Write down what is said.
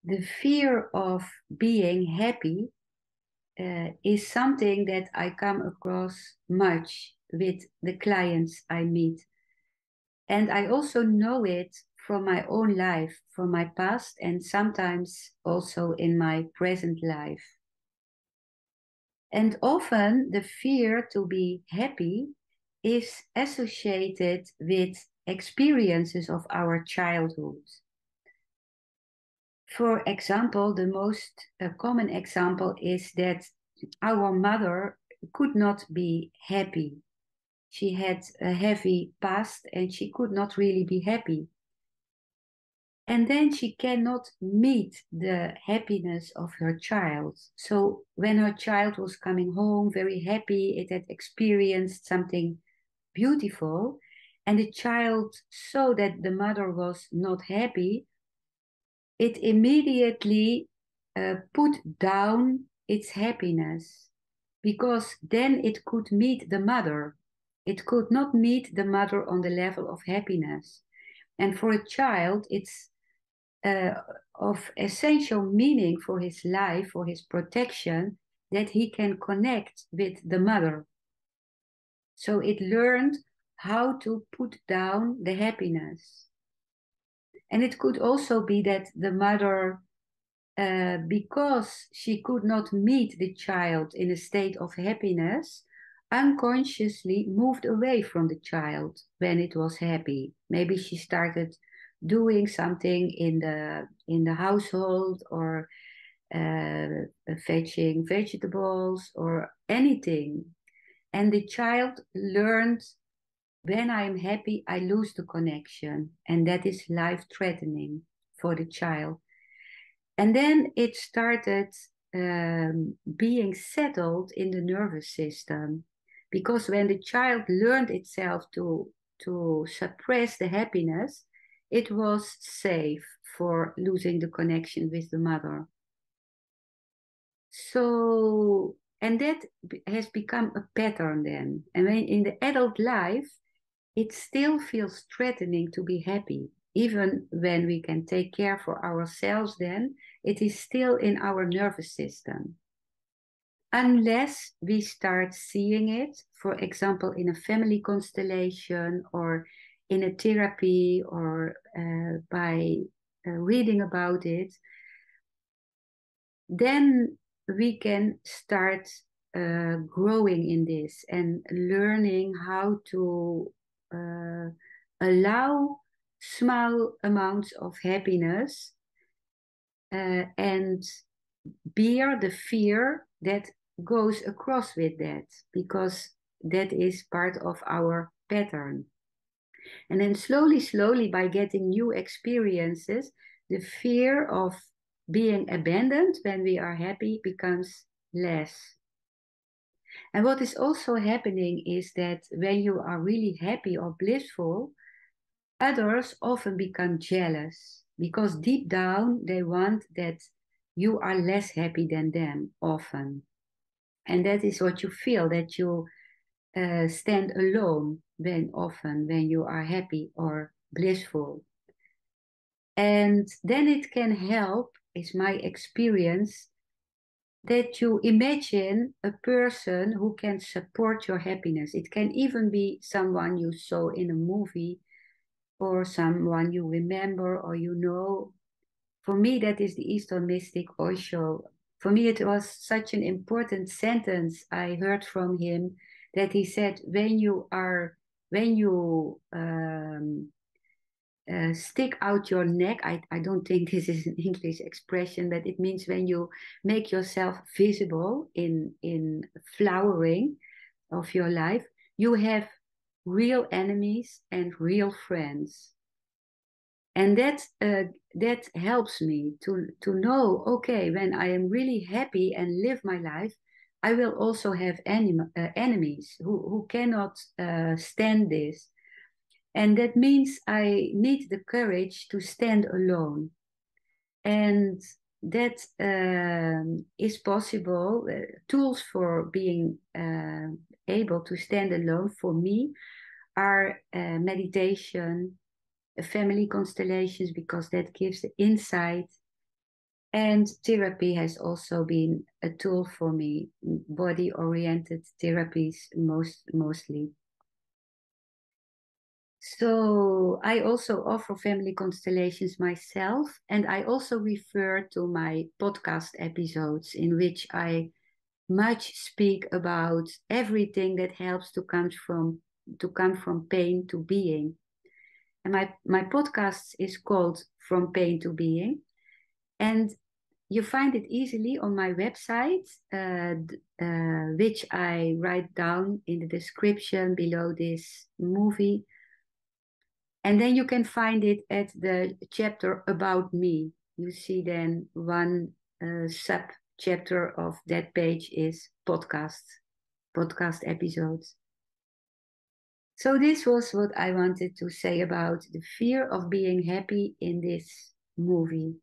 The fear of being happy is something that I come across much with the clients I meet. And I also know it from my own life, from my past, and sometimes also in my present life. And often the fear to be happy is associated with experiences of our childhood. For example, the most common example is that our mother could not be happy. She had a heavy past and she could not really be happy. And then she cannot meet the happiness of her child. So when her child was coming home very happy, it had experienced something beautiful, and the child saw that the mother was not happy, it immediately put down its happiness because then it could meet the mother. It could not meet the mother on the level of happiness. And for a child, it's uh, of essential meaning for his life, for his protection, that he can connect with the mother. So it learned how to put down the happiness. And it could also be that the mother, because she could not meet the child in a state of happiness, unconsciously moved away from the child when it was happy. Maybe she started doing something in the household, or fetching vegetables or anything. And the child learned, when I'm happy, I lose the connection. And that is life threatening for the child. And then it started being settled in the nervous system. Because when the child learned itself to suppress the happiness, it was safe for losing the connection with the mother. So, and that has become a pattern then. And when in the adult life, it still feels threatening to be happy. Even when we can take care for ourselves, then it is still in our nervous system. Unless we start seeing it, for example, in a family constellation or in a therapy, or by reading about it, then we can start growing in this and learning how to uh, allow small amounts of happiness and bear the fear that goes across with that, because that is part of our pattern. And then slowly, slowly, by getting new experiences, the fear of being abandoned when we are happy becomes less. And what is also happening is that when you are really happy or blissful, others often become jealous because deep down they want that you are less happy than them often. And that is what you feel, that you stand alone when you are happy or blissful. And then it can help, is my experience, that you imagine a person who can support your happiness. It can even be someone you saw in a movie, or someone you remember or you know. For me, that is the Eastern mystic Osho. For me, it was such an important sentence I heard from him, that he said, when you stick out your neck. I don't think this is an English expression, but it means when you make yourself visible in flowering of your life, you have real enemies and real friends. And that helps me to know, okay, when I am really happy and live my life, I will also have enemies who cannot stand this. And that means I need the courage to stand alone. And that is possible. Tools for being able to stand alone for me are meditation, family constellations, because that gives the insight, And therapy has also been a tool for me, body-oriented therapies mostly. So I also offer family constellations myself, and I also refer to my podcast episodes in which I much speak about everything that helps to come from pain to being. And my podcast is called From Pain to Being. And you find it easily on my website, which I write down in the description below this movie. And then you can find it at the chapter About Me. You see then one sub chapter of that page is podcast episodes. So this was what I wanted to say about the fear of being happy in this movie.